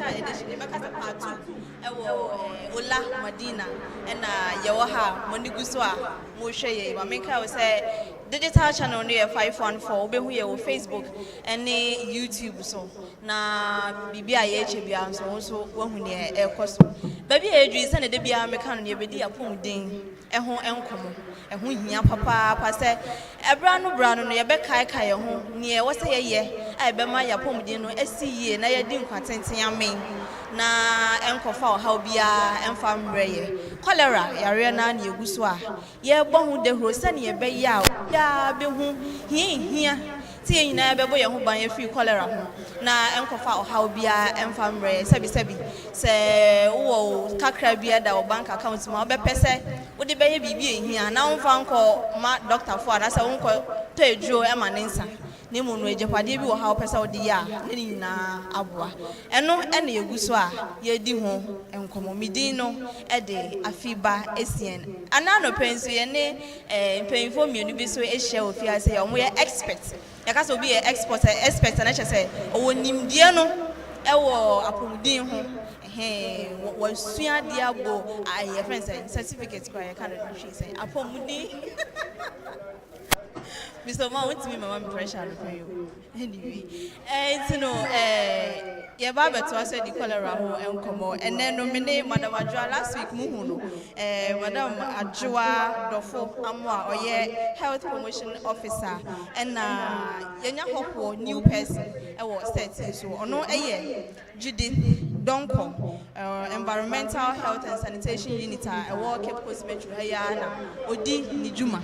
edition make us part 2 Ola Madina and Yawaha Moniguswa Moshe Mamika was say digital channel near 514 be here on Facebook and YouTube so na BBI HBA so one near air cost baby Adrian and the Bia Mecan near Bedi upon ding a home and common and who ya papa passe a brown near Becca near what's a year I be my upon dino SC na ya didn't content yamin na enkofa how bia enfam reye cholera yare na na egusua ye bohu de hro sane ye be ya be hu hia tie nyina be bo ye ho ban ye free cholera ho na enkofa how bia enfam reye sebi se wo kakra bia da wo bank account ma be pese wo de be ye bibie hia na wonfa nko ma doctor fo ana se wonko to eduro e ma nensa ne mu no ejepade bi wo ha opesa odi ya ne nyina aboa eno ene yeguso a ye di ho enkomo midin no e de afiba esien ana no penso ye ne penfo mienu bi so ehia ofia se ye omo ye expert ya ka so bi ye expert na chese owo nimdie no e wo apomudin ho wasua dia go aye friends certificate kwa ye kan do shi say apomudin Mr. Ma, what's me, my pressure for you? Anyway, you know, your barber to us the cholera and come and then nominate Madam Ajua last week, Muhuno, Madam Ajua Dofo Amwa, or yeah, health promotion officer, and Yanya Hopo, new person, I was said so, or no, Judith Donko, environmental health and sanitation unit, I work at Post Metro Hayana, Odi Nijuma.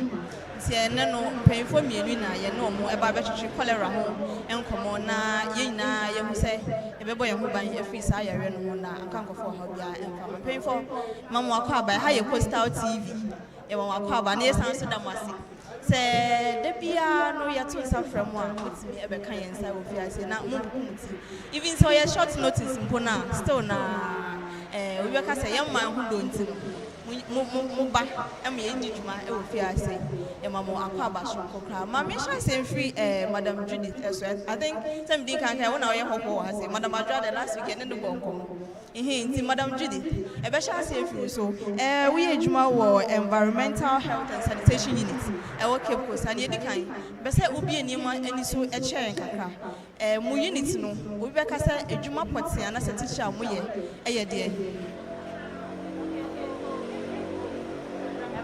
No paying for me, you know, more about cholera home and come on now, you say, a boy who buy a free sire and I can't go for her and come pay for Mamma car by higher postal TV. You want car by near San Sudamasi. Say, the Pia no ya to suffer from one, puts me ever kind inside of you. I say, not even so, a short notice in Pona, still now, we work as a young man who don't. Muba am ye ndijuma e ofi ase e mamo akwa abaso kokra ma me sha say free Madam Judith so I think somebody can kai wona we hopo ase Madam Adra the last weekend no bonko nti Madam Judith e be sha say free so we ejuma wo environmental health and sanitation unit e wo Cape Coast and ye di kan be say obi enima ani so e che kakra mu unit no obi be ka say ejuma poti ana se teacher mo ye e ye de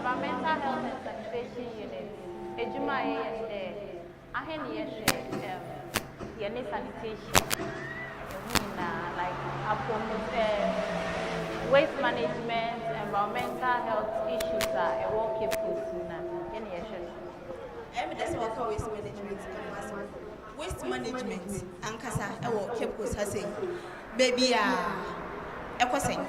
Environmental health and sanitation unit. Ejuma is aheni yene sanitation. Like waste management, environmental health issues are a work Cape Coast na yene yeshe. That's what waste management. Waste management ankasa e work Cape Coast ha say. Baby e kwaseng.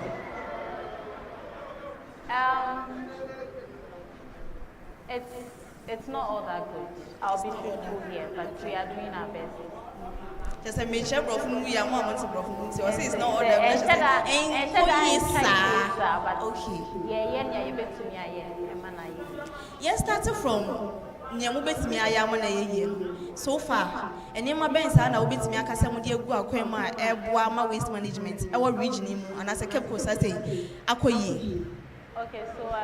It's not all that good. I'll be truthful here, but we are doing our best. Just a major problem. We are more to problem. So it's not all that good. Yes, started from Nyamubetimi ayamana ye so far enema bensa na obetimi akasa mu de agu akwema eboa ma waste management our region mu and as a Cape Coast say akoyi. Okay, so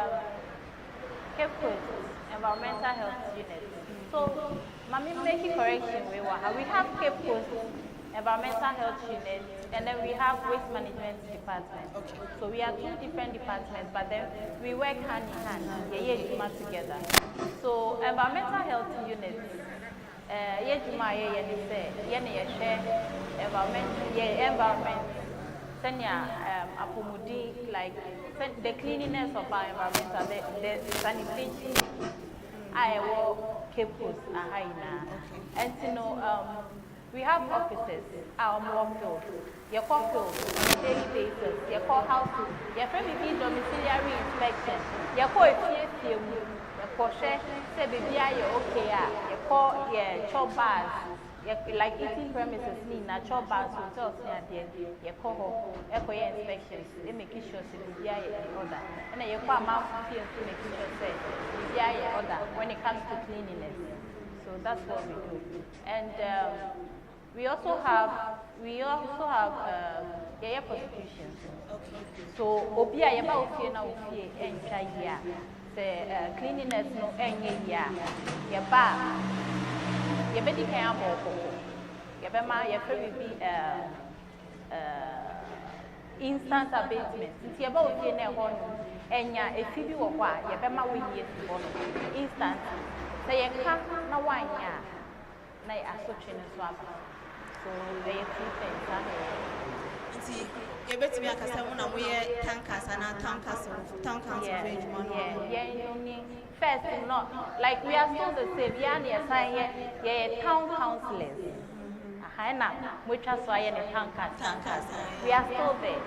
Cape Coast environmental health unit. So mami making correction we have Cape Coast environmental health unit and then we have waste management department. Okay. So we are two different departments, but then we work hand in hand. Yeah, together. So environmental health unit. Environment. Apomudi, like the cleanliness of our environment, the sanitation. I work Cape Coast, and you know, we have offices, our work field, your call field on a daily basis, your call house, your friend domiciliary inspection, your call if you call share, say baby, you're okay, your call, your chop bars. Like eating premises, natural bars, hotels, you call inspections, they make sure the order. And then you call amount of fees to make sure the order when it comes to cleanliness. So that's what we do. And we also have yeah prostitution. So obi a yeba ofie na ofie entwa yia say cleanliness no enye yia yeba yebedi kan aboko yebema ye fe bi instant abatement nti yeba ofie na ho no enya efi bi wo kwa yebema wo yie si ho no instant say ye ka na wanya na asotwe ne so aba so they two things nti yebetimi akasa mu na mo ye tankas na tankas of adwuma no yeah first not like we are still the same we are near sign yeah town councillors na mo twa so aye ne tankas we are still there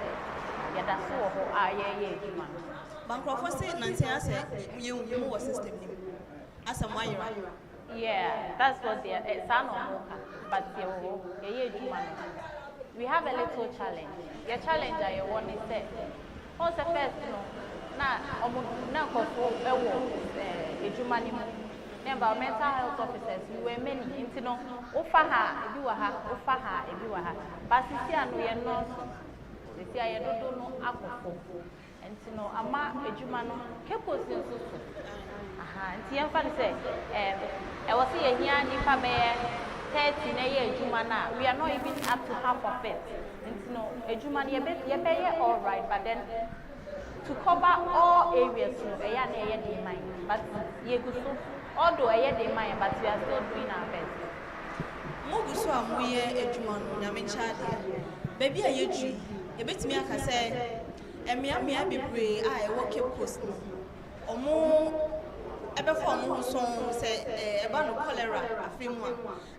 yeah that's so ho aye adwuma bankrofo say nanti ase ye mu wo system ni asa mo ayira yeah that's what they son of but yeah adwuma no we have a little challenge. Your challenge I want to say. What's the first no? Na kofo ewo ejumani mu. Environmental health officers we were many. Inti no ofa ha ebi wa ha. But sisi anu ye no. Sisi aye dodo no akofo. Inti no ama ejuma no kepo sinso so. Inti yemfa say e wo se ye hia nipa be 30 na year ejuma we are not even up to half of it. And no ejuma ye be all right, but then to cover all areas no eya na ye dey mind, but ye go so although ye dey mind, but we are still doing our best. Mo go so amoye ejuma no na me chade baby ayeju ye betimi aka say emia bebre a e wo Cape Coast no omo ebe for mo so say eba no cholera afemu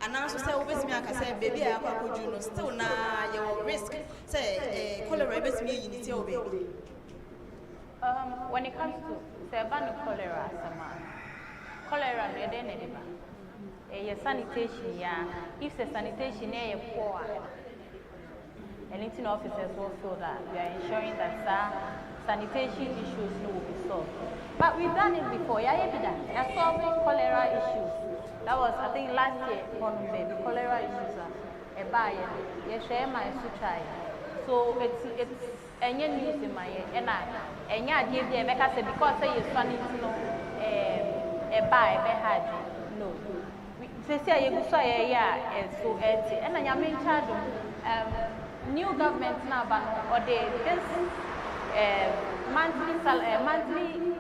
ana so say obetimi aka say baby a akwakoju no still na your risk say cholera ebetimi yini tie obe when it comes to say eba no cholera cholera no dey na deba your sanitation ya if the sanitation e poor and anything officers will feel that we are ensuring that sanitation issues will be solved. But we've done it before. Yeah, we are solving cholera issues. That was, I think, last year. The cholera issues are a you share my suchai. So it's any news in my and I give the America because you're trying to know a buy hard. No. Say you saw so empty. And I am in charge of new government now, or this monthly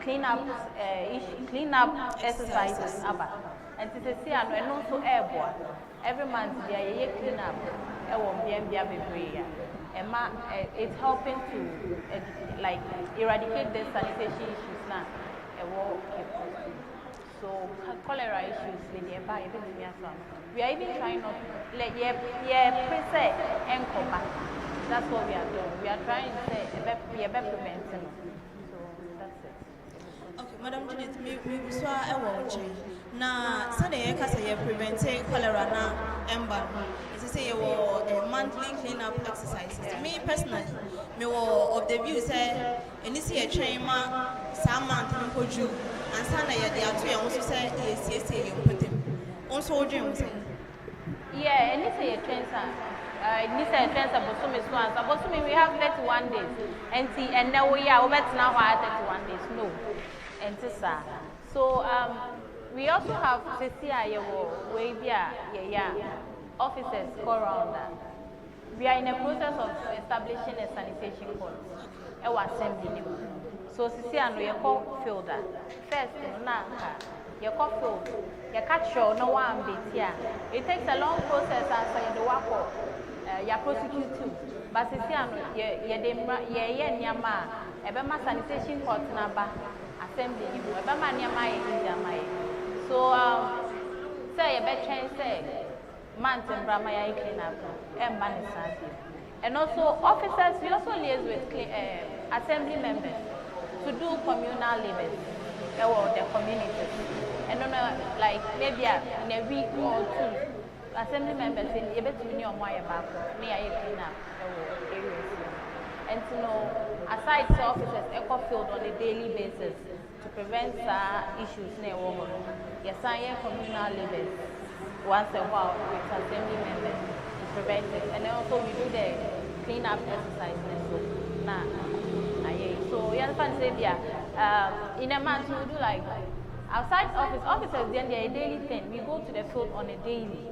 cleanup exercises and to say and also airborne every month they clean up it's helping to like eradicate the sanitation issues now so cholera issues we are even trying not to let and come back. That's what we are doing. We are trying to say we are preventing. So that's it. Okay, Madam Judith, me so I watch. Na Sunday you say preventing cholera na emba. It say you a monthly cleanup exercises. Me personally, me of the view say any see a train ma some month me koju and Sunday you dey atu you also say yes you put him. Also dream say. Yeah, any say a train we have 31 days and now we are over now 31 days no and so we also have CCI officers go around that we are in a process of establishing a sanitation court assembly so CCI no you call field that first na you call field you catch your no one bit here it takes a long process as you work you prosecute too. But sanitation court number assembly so say a say month and Brahmaya clean up and also officers we also liaise with assembly members to do communal labors or the community and like maybe in a week or two assembly members in able to be on my back near clean up areas and to know aside the officers eco field on a daily basis to prevent issues near woman yes I am communal labors once a while with assembly members to prevent it and also we do the clean up exercise so na so you understand say in a month we do like outside officers then they are a daily thing. We go to the field on a daily.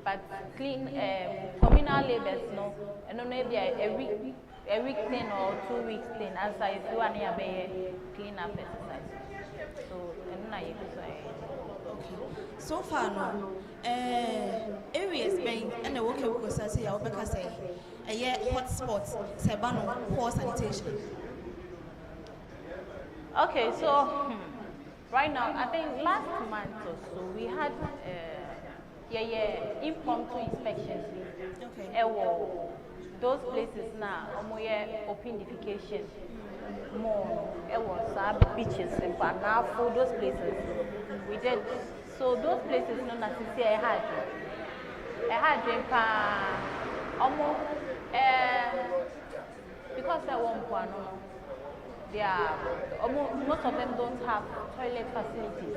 But clean communal labors no and no maybe a week thing or 2 weeks thing as I do an clean up exercise. So and na you say okay. So far no areas being and the worker because I say I'll say a year hot spots say ban poor sanitation. Okay, so right now I think last month or so we had impromptu inspections. Okay. Those places now open defecation more. It was beaches and for those places we did. So those places no necessarily a hydrant almost because at one point they are most of them don't have toilet facilities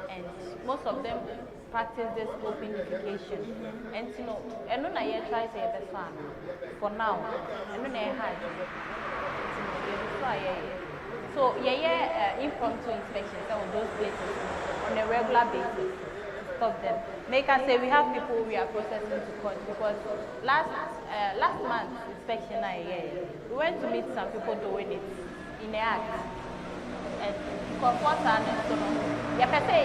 and most of them practice this open defecation. And you know, and no na try say best one for now. And no na so impromptu inspections on those places on a regular basis. Stop them. Make us say we have people we are processing to court because last month inspection we went to meet some people doing it in the act. And because what and so you can say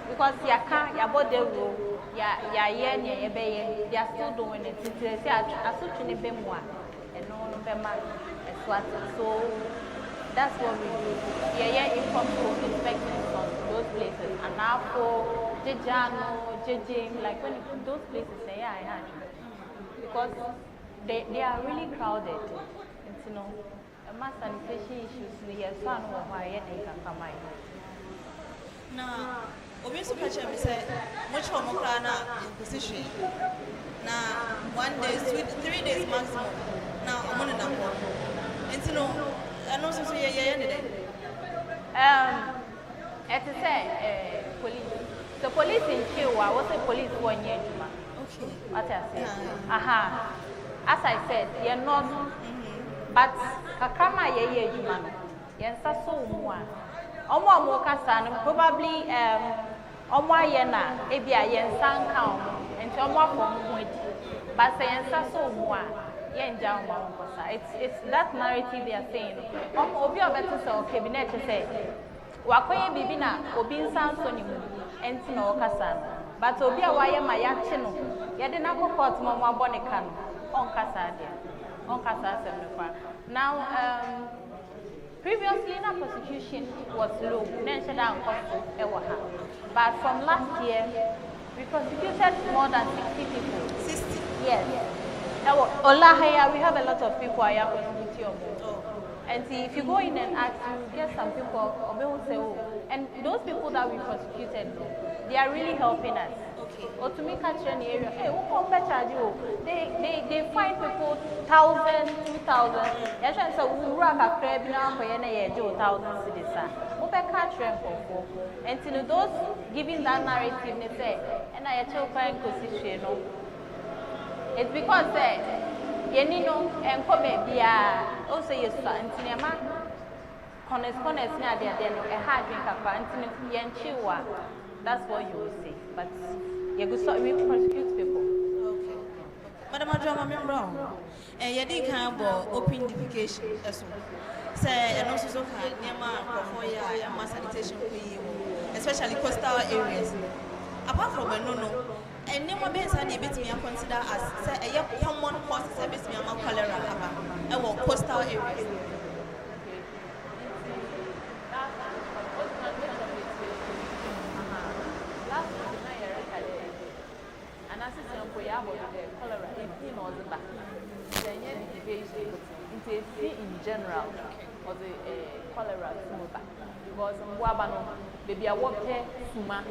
because you can't you bought the rule they are still doing it. They say I such in a and no so that's what we do. Impromptu inspections on those places. And now for judging, like when those places say because they are really crowded. And you know, mass sanitation issues we have found why they can come out. Now, obviously, we say much more in position. Now, 1 day, 3 days maximum. Now, I'm on a number. And you know, and also say as I say, police. The police in Chihuahua, what's the police 1 year? Okay. What I say? As I said, you're not. But Kakama ye man, yes, so more. Omo Mokasan, probably Omo Yena, Ebia Yen San Count, and Omo from Wood. But say so more. It's that narrative they are saying. Obi better say cabinet say wakoye bibina obi nsan so ni mu enti na okasa but obi a waye ma ya che no ye de na court mo mo abonika no onkasa dia onkasa asem no fa now previously na prosecution was low na nche da nkofo e wo ha but from last year we prosecuted more than 60 people. 60? Yes. We have a lot of people I am prosecuting. And see, if you go in and ask, you get some people, say, and those people that we prosecuted, they are really helping us. Okay. Or to make a training area, hey, who come better you? They find people 1,000, 2,000. Yes, and so we work a crab now for any 1,000 citizens. And to those giving that narrative, they say, and I tell fine position. It's because Yenino and Comebia also yes, and Tinema corners near there, a hard drink of Yanchiwa. That's what you will say. But you will prosecute people. Okay. Madam Adjama Brown, and Yadi can open defecation as well. Say, and also so can Nema and mass sanitation, especially coastal areas. Apart from no. And no one bears any bit me consider as a common cause service me among cholera and coastal areas. In general, or the cholera because Wabano, baby, I walk here, Suma,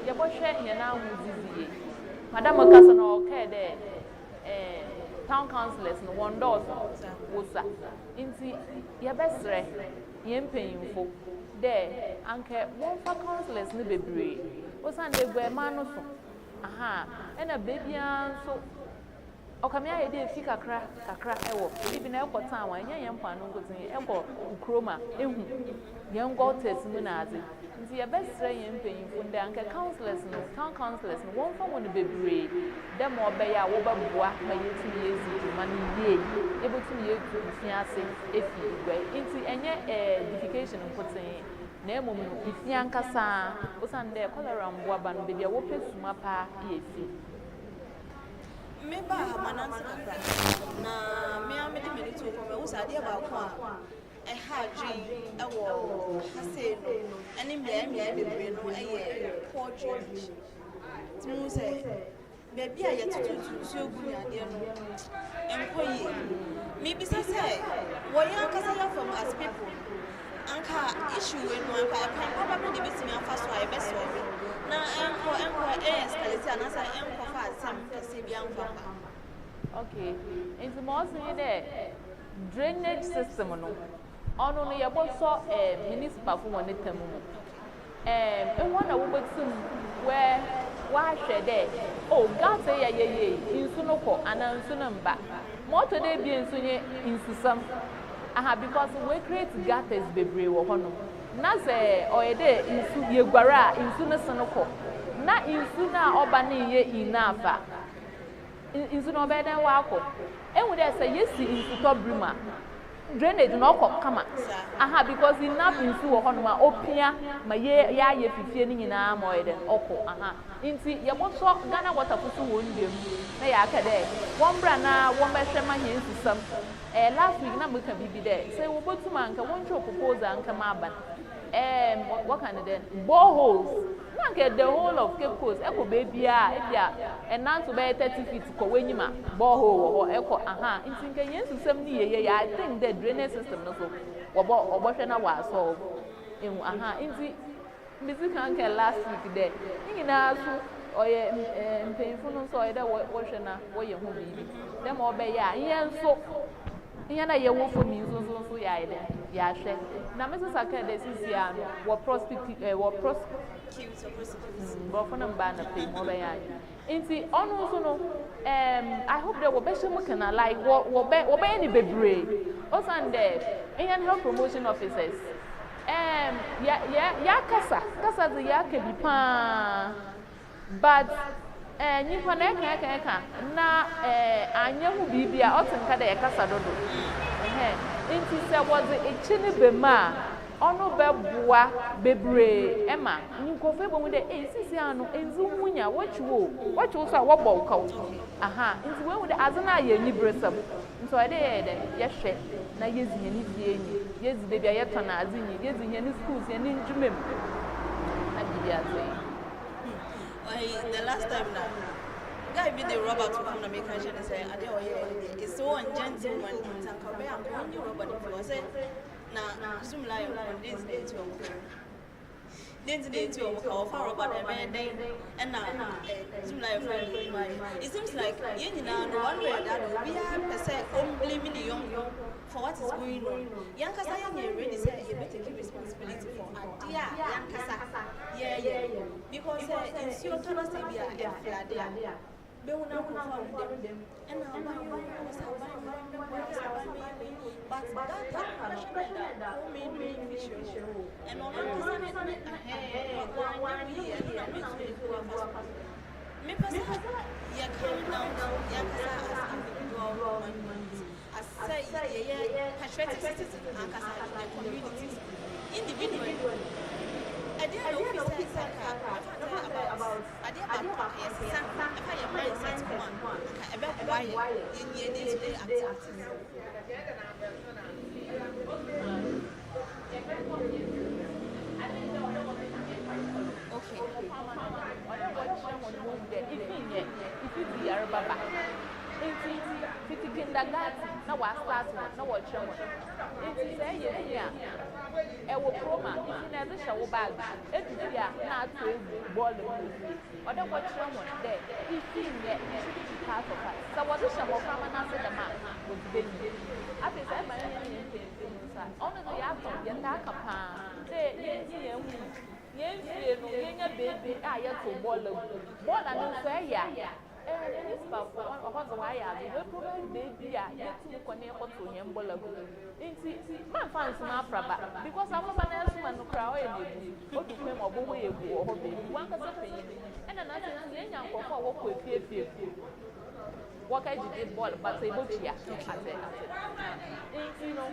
the boy here now with Zizi. Madame Casson or care there, town councillors, no one does, Wosa. Into your best yen paying for there, Uncle, one for councillors, no be brave. osan de gwe ma no so aha ena baby anso okame aye de fi kakra ewo bibi na ekọ tan wan nya yempa no ngotin ekọ ukroma ehu yen go test mu na aze nti ye besre yen mpanyimfo nda anka counselors no town counselors no won fa won bebre dem obeya wo babua ma yetumi yezu ma ni ye ebotumi yezu fi ase efi gwe nti enye edification mpotin na emom no ifi ankasa osan de cholera mboa ba no bebi wo pesuma pa ye fi meba manansi kakra na me amede me to ko me wo sade ba ko a ha dwen ewo hase no ene mbia bebre no eye poetry timu se bebi a yetutu so ogu ade no enkoyi me bisa se wo yan kasa ya from as people anka issue we no anka probably the best me afa so aye best so na enko escalate anasa enko fa asem kase bia nfa ba okay into more say there drainage system no ono no ye bo so municipal fo won etam mu e wona wo betum where wa hwe there oh god say ye insu no ko ana insu no mba moto de bi insu nye insusam aha because we create gutters bebre wo hono na se oyede insu ye gwara insu no senoko na insu na oba na ye inafa insu no be den wa akọ enwu de se yesi insu to brima drainage no okọ kama aha because enough insu wo hono ma opia ma ye fifie ni nyina ma oyede okọ aha inti ye boso Ghana water fusu wo ndem na ya aka de won bra na won be hwe ma he insusam last week na muka bibi there say wo botuma anka won tro proposal anka ma ban what kind of then boreholes na get the whole of Cape Coast eko baby ebia enanto be 30 feet ko wenyima borehole wo eko aha nti nka yensusam ni ye I think the drainage system no so wo hwe na wa solve en aha nti music anka last week there nyina so oye mpemfu no so oyeda wo hwe na wo ye ho bibi dem obeya yen so nya na ye wo for mi so ya ide ya hwe na Mrs. ACKAH de sisia no wo prosecute but for number na pay mo be ya nti onu so no I hope that wo be shemo kana like wo be any bebre osande nya health promotion officers ya kasa ze ya ke bi pa but nyimpa na eka na anya hu bibia otenka da yakasa dodo nti se woze echini bema ono beboa bebre ema nkofe bomu de sisi anu enzu munya wachiwo so wobo kaw aha nti we wu de azana ye ni bresam nso ade ye de ye hwe na yezinya ni bienyi yezi de bia ye tona azinyi yezinya ni schools ye ni njumem na bibia ze the last time now, guy be the Robert from the make and say, I don't hear it's so ungentleman in Tankabe and one you Robert if you say, now, zoom lion on this day to Then to offer about a man day and now zoom lion it seems like you know one way that we have per se only million for what is going on. Young Kasa already said you better take responsibility for a dear young Kasa. Yeah. Because it's your turn to be a flat there. They will not confirm them. And now but that made me issue. And all of a sudden, maybe you come down to young Kasa as individual as say, patriotic citizens and communities. Individually. I didn't know if you said about I didn't about yes, if I am mindset one about why in the day-to-day activities. Okay. If you kindergarten, now I start now what if you say yeah. Ewo proma if na ze shawo bag etudia na atu ball oda ko kire mo there if ye part of us so what ze shawo fama na se dama go be afi say ma ye sa ono do ya to ye ta kapa say ye hu yen fie no yenya baby a ye to ball and so ya this papa on the wire we provide baby a ye to connect to him ball nti man fans na fraba because I'm not na so man kra o ye nebu o du kwem obo ho ye gu o ho baby wan ka se peyin ena na se yenya nkofo a wo ko fie what kind of did ball but say both here you know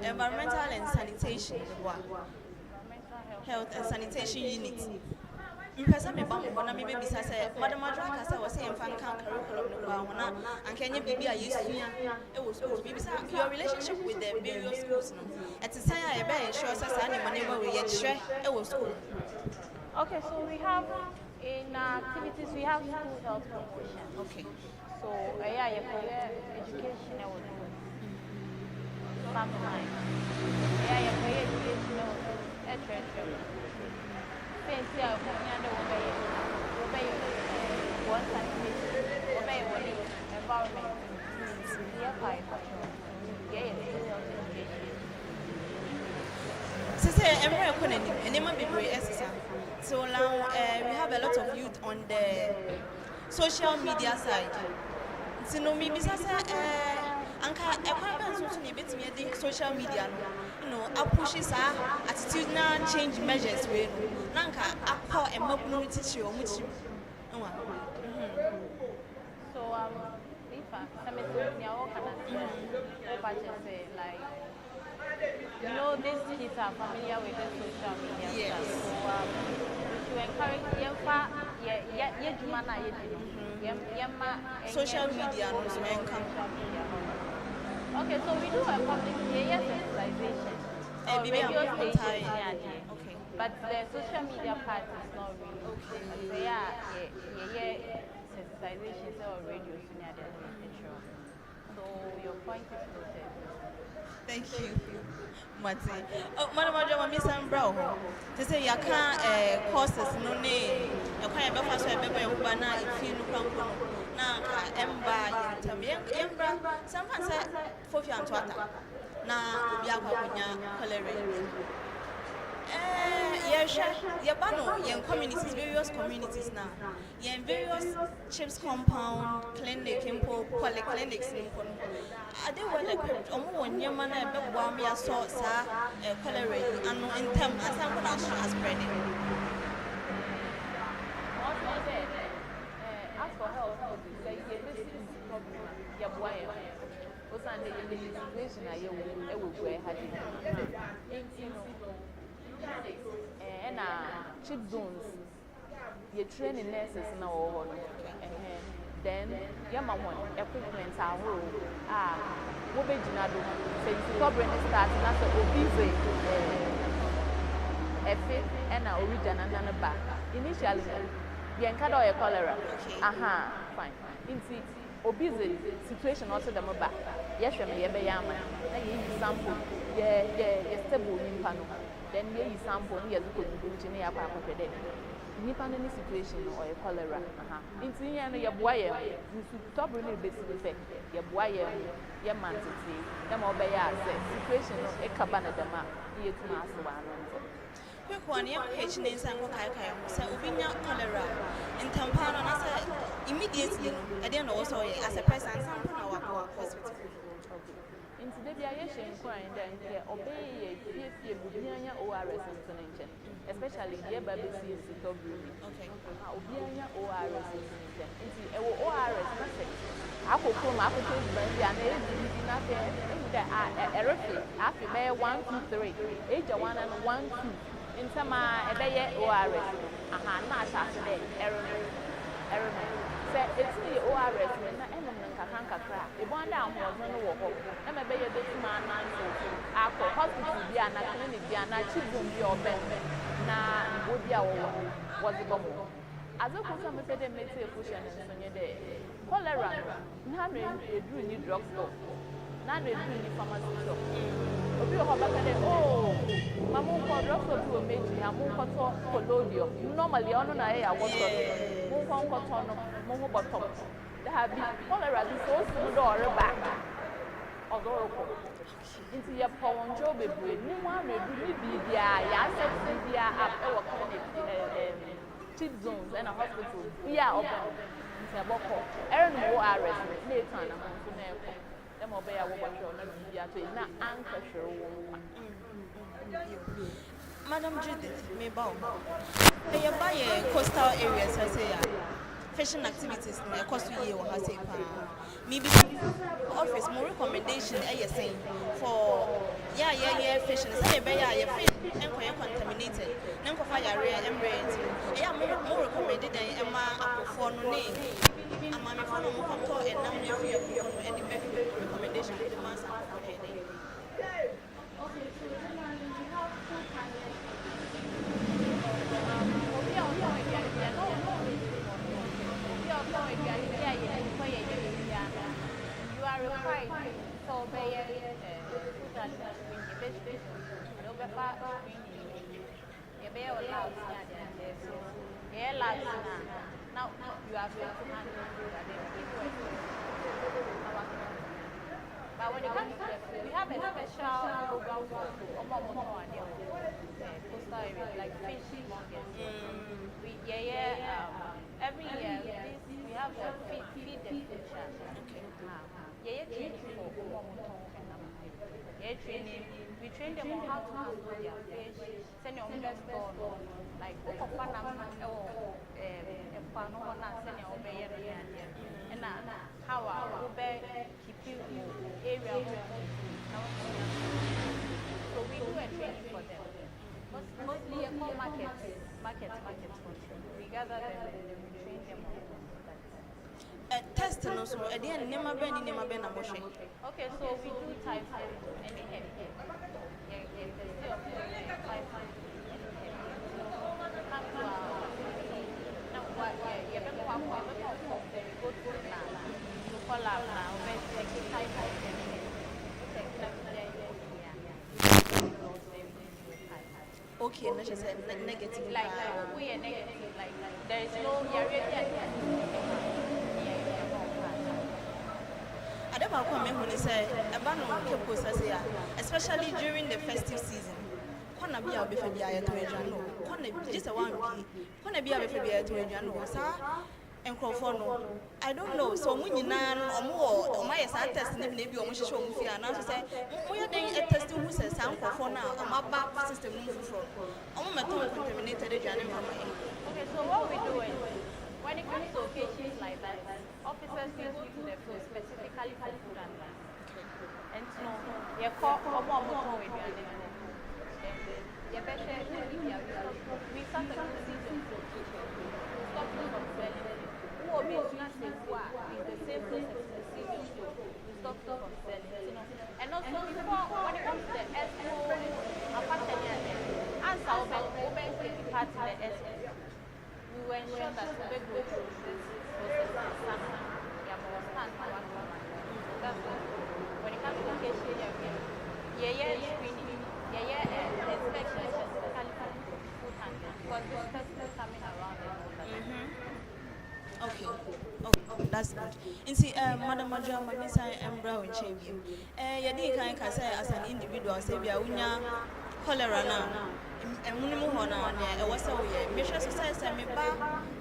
Environmental and sanitation. Health and sanitation unit. Mpesa me bam bona me baby say madam Adra say was say fan kan curriculum no kwa hona and Kenya bibi a yesua e wo school bibi say your relationship with the various schools no et say I be ensure say say na money we ye hwe e wo school. Okay, so we have in activities we have school health promotion. Okay. So yeah, education I would do. Sometimes. Yeah, education I would do. Since you have obey one sanitation, obey environment. So now we have a lot of youth on the social media side. So no maybe anka ekwa so ni betimi dey social media no pushes attitudinal change measures we no nanka akọ emapunu teacher o muchi nwa so if some nya o kana say like you know these kids are familiar with the social media yes. So we should encourage yemfa ye juma na ye di yemma social media no so enka. Okay, so we do a public sensitization. Okay. But the social media part is not really. Okay. Sensitization or radio so your point is noted. Thank you, Mati. Oh, Madam Adra, Miss Ambro. They say you can't courses no name. You can't ever pass a baby of banana if you look na emba yembra sometimes for you and water na obi akwakunya cholera yen communities, various communities now yen various chips compound clinic impo polyclinics impo are they well equipped omo wonyema na ebeboa me aso sa cholera anu in term asan as spreading. As for health, like the basic problem, your boy, also under the situation, I will wear and chip zones, your training nurses now, then your mom equipment are what be Jinado, say you covering the start, and that's a obese a fit and a original and a back. Initially, Yankado a cholera. Aha, fine. In see, obese situation also the mobile. Yes, you may be yama. Then you sample, yeah, stable in panel. Then you sample, yes, you could do to near Papa today. Nipan any situation or a cholera. Aha. In see, your boy, you should stop really basically your boy, your man to see, them obey us. Situation a cabana de ma, you to master one. Quick one, young H names and Wakai, so Ubinia cholera in Tampano, and I said immediately, I didn't also as a person, some our hospital. In today, I am inquiring then obey a Bubiana ORS information, especially the BBC is okay. Obiana ORS information. It's ORS message. I could come up with it, and after 1, 2, 3, age 1 and 1, 2. In some ORS, not Saturday, error. Say it's the ORS, and crack. The one down was on the walk. And I beg this man, after hospital, be an clinic, be an children, be your bed. Now, would be our was the bubble. as a person me say dem make a cushion so nye dey cholera na re do ni drugstore na re do ni pharmacy shop obi o ba ka dey oh mamu ko drugstore bi o meji amu ko to collodium normally ono na e ya water mu ko to no mu ho bottom there have been cholera bi so do ore ba odoroko into your pound job ni one redu ni bibia ya set bibia up e wo clinic cheap zones and a hospital we are open into boko ere no wo arrest na etan na mo so na e ko dem obe ya wo botro na bibia to na anka hwere wo Madam Judith me ba e ba ye coastal areas say ya fishing activities na cost we wo ha say pa me be office more recommendation saying for fishing say be fish enko contaminated nenko fa yare embrace more recommended and ma akofo no ne ama me fa no mo to enam ne fi akofo no e di recommendation the man sa akofo ne you are required to obey food and vegetable. No better you be allowed now you are going to handle but when it comes to food, we have a special program for coastal areas like fishing markets. We every year we have a feed the fish. Training. We train them on how to handle their fish. Send your best store like and how keep you area. So we do a training for them. Mostly a call markets. We gather them and we train them on test no so e dey nema be na mo hwe. Okay, so we do typhoid and heavy. Okay, no, she said negative. Like we are negative, like there is no especially during the festive season. Kona bia obefa bia ya to adwano. Kona just a one p. Kona bia obefa bia to adwano. Sa enkrofo no. I don't know. So mu nyina no omo o ma yes test ni bi omo hwehwe omo fi ana so say mo ya den test who say sa enkrofo na omo ba system mu fufuro. Omo meto contaminated adwane mama. Okay, so what we do is when it comes to occasions like that, officers use the food specifically for food and that. And so, you call Omo with your name. You better we start a procedure to stop you from selling. Who will be not safe is the same procedure to stop you from selling. And also before when it comes to the expo and answer open part in the expo. We will ensure that we go through this process. That's when it comes to location, screening, inspection, specifically for food handling, because this person is coming around and okay, that's good. You see, Madam Madra, Manisa, and Brown Chavio. You didn't say as an individual, say, we are cholera now. And minimum honor, and was so Mission Society, and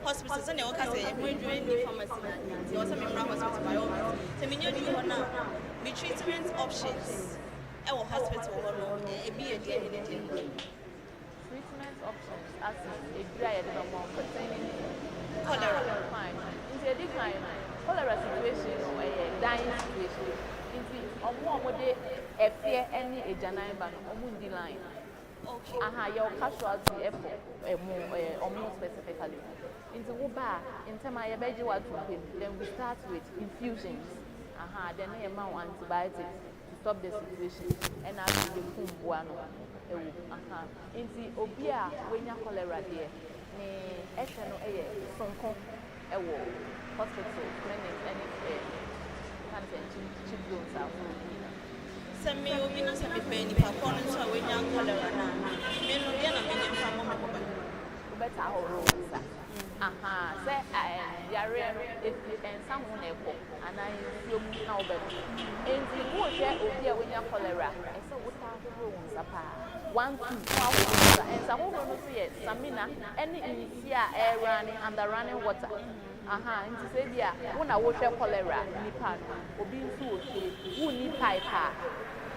hospitals, and your cousin, we join the pharmacy. You also remember hospital by all means. So, we know honor, the treatment options. Our hospital, be a treatment options as a dry containing cholera. Fine. Into a decline, cholera situation or a dying situation. Into a more a fear any a janine ban or mundi line. Okay. Your casualty or more specifically. Into Uba, in time I beg you what to then we start with infusions. Then we amount antibiotics to stop the situation. And as we come buano. Into Obia, when you cholera there, ɛhwɛ no ɛyɛ sonko ɛwɔ hospital clinic ɛne kan sɛ cheap zones ahorow nyinaa. Sɛ me obi na sɛ mepɛ nipa kɔ no nso a wɔanya cholera na me no deɛ na menye mfa mmɔ me bɔba wobɛta ahorow nsa sɛ yare nsa ho na ɛkɔ anaa nsuo mu na wobɛto enti wohwɛ obi a wɔanya cholera ɛsɛ wota ahorow nsa paa 1 2 ahorow nsa nsa ahorow no so yɛ samina ɛne nsi a ɛrane under running water nti sɛ bi a wo na wohwɛ cholera nipa no obi nso wɔ fie wonni pipe a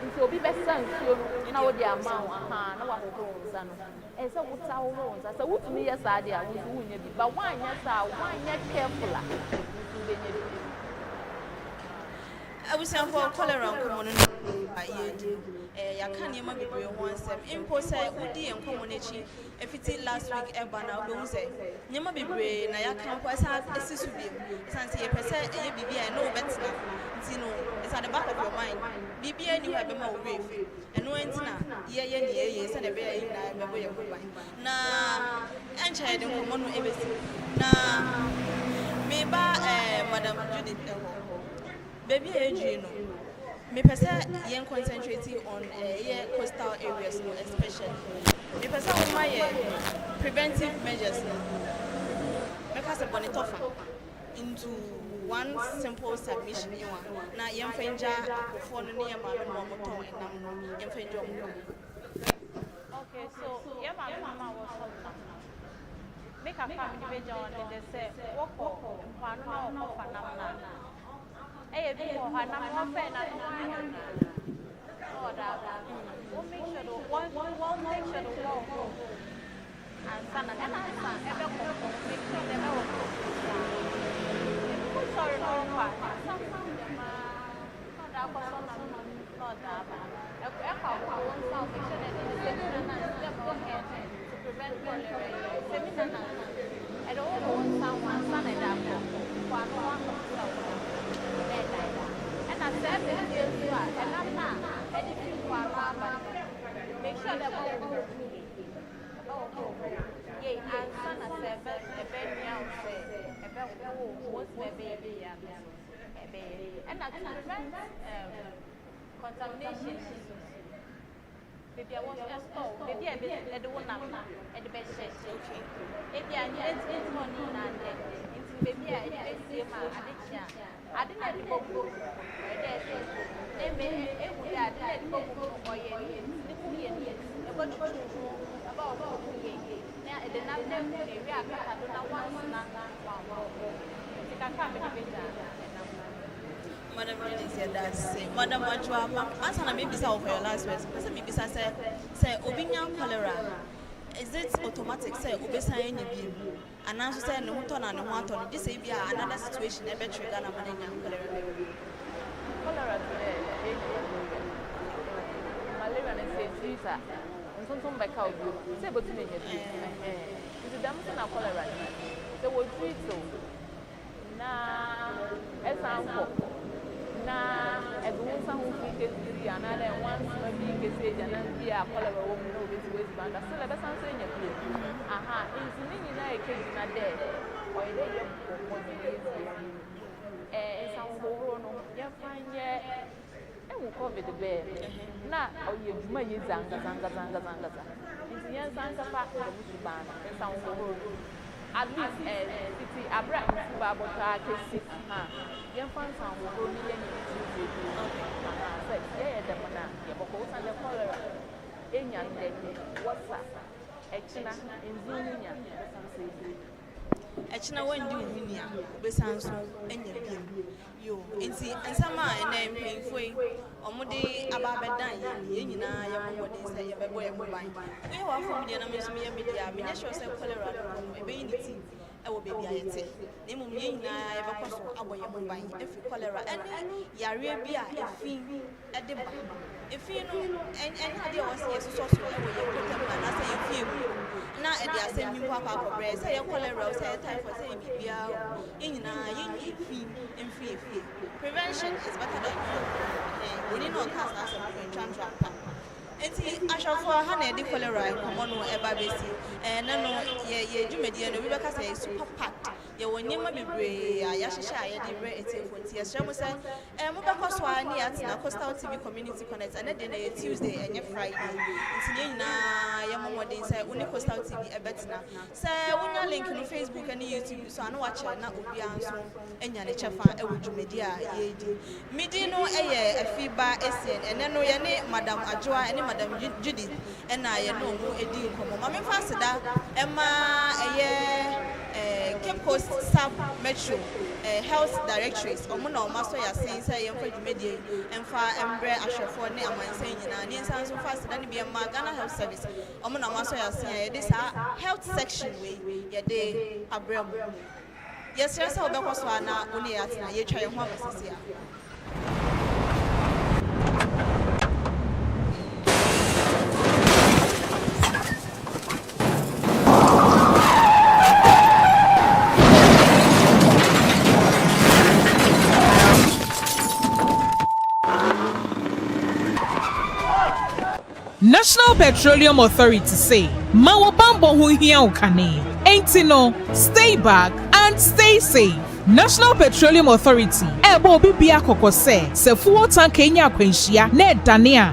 nti obi bɛsa nsuo no na wode ama wo na wahohoro nsa no ɛsɛ wota ahorow nsa sɛ wotumi yɛ saa deɛ a wo nso wonyɛ bi but woanyɛ saa woanyɛ careful a nso wobɛnya bi. abusuafoɔ cholera nkɔmmɔ no ayɛdi yɛaka nneɛma bebree ho nsɛm mpo sɛ wodi yɛn nkɔmmɔ no akyi ɛfiti last week ɛba na wobɛhu sɛ nneɛma bebree na yɛaka mpo ɛsa ɛsi so biom ɛsiane sɛ yɛpɛ sɛ ɛyɛ biribi a ɛne wobɛtena nti no it's at the back of your mind biribiara ni hɔ a ɛbɛma wo werɛ fi ɛno nti na yɛyɛ ne yɛyɛ sɛdeɛ ɛbɛyɛ yɛ nyinaa ɛbɛbɔ yɛn ho ban na ɛnkyɛ yɛde nkɔmmɔ no ɛbɛsi na meba madam Judith hɔ baby age no me pesa yen concentrating on coastal areas no especially me pesa o my preventive measures no me ka se bonitofa into one simple submission you want na yen fenja akofo no ne ma no mo ton enam no yen fenja mo. Okay, so yeah mama was talking make a family measure on they say work for one no of na be for her na mo fe na no one we'll make sure the one make sure the wall and sana and answer ebe ko make sure they be work sorry no part some them not that person not that e ka one sound make sure that they na them okay to prevent cholera seminar na e do one sound one sana that for no one and I said this is what and I'm not anything for make sure that yeah and son I said a baby out say what's my baby and I prevent contamination maybe I was just maybe I don't want at the best okay maybe I need money and maybe I see my addiction I didn't let go go they may I didn't go go or about now the number we are Madam Judith said that Madam Majua answer na maybe for your last words person maybe say obinya cholera is it automatic say obesa any bi ananso say ne hoto na ne ho ato no say bi another situation e be trigger na mananya cholera malaria na say freezer ntonton be ka obi say botu na nya bi is the damn na cholera say we treat so na example na everyone san who fit get another once maybe get say jana bi a cholera wo mu no be to waste band so le be san say nya bi into ni na e keji na there o ile ye ko ni san wo no ye fanye e wo covid be na o ye djuma ye zanga into yen san ka fa ko mu ban san wo at least city abra ba bota kesi yen fan san wo ni yen ni say yeah the mana ye boko san the cholera enya ndede what's echina enzunya san say echina wandi unia besan so enya biem yo enti ansama ena mpemfoi omode ababedan ye nyina ye momode say ye bebo ye moban we wa fo media na me so me media me sure say cholera no ebe unity ewo baby ayete na mum ye nyina ye bekoso aboye moban efi cholera ene yare bi a efi ede ba efi no enya de o se so ewo ye kotem na say efi emu na ede asem ni kwa kwa bre say ye cholera say typhoid say bibia nyina ye efi prevention is better than cure we need not cast as a transfer Enti ashafo ha na edi cholera komo no eba besi na no ye dwumadi no bi beka say super packed ye wonyema bebre ya hyehye aye de bre etefo nti ye hye mo say mo beka so ani at na Coastal TV Community Connect and de na ye Tuesday enye Friday nti ye nyina ye momodin say uni Coastal TV ebetina say wonya link no Facebook and YouTube so ana wa che na obi anso enya ne chefa e wodwumadi a ye di midi no eye afiba esien ene no ye ne Madam Adjoa ene Madam Judy ena ye no mu edi nkomo ma me fa seda ema Cape Coast Sub Metro Health Directories omo na omaso ya sen say ye mfa dwumadi emfa embre ahwefo ne amansan nyina ne nsan so fa seda ne bi ema Ghana Health Service omo na omaso ya sen ye de sa health section we ye de abrem yes yes obekọ so ana oni ya tena ye twa ye ho abasisi a National Petroleum Authority say, Mawo bambo hu hia ukane. Ain't no, stay back and stay safe. National Petroleum Authority, ebo bibia kokose, se fuo tank enya kwenshia, ne dania,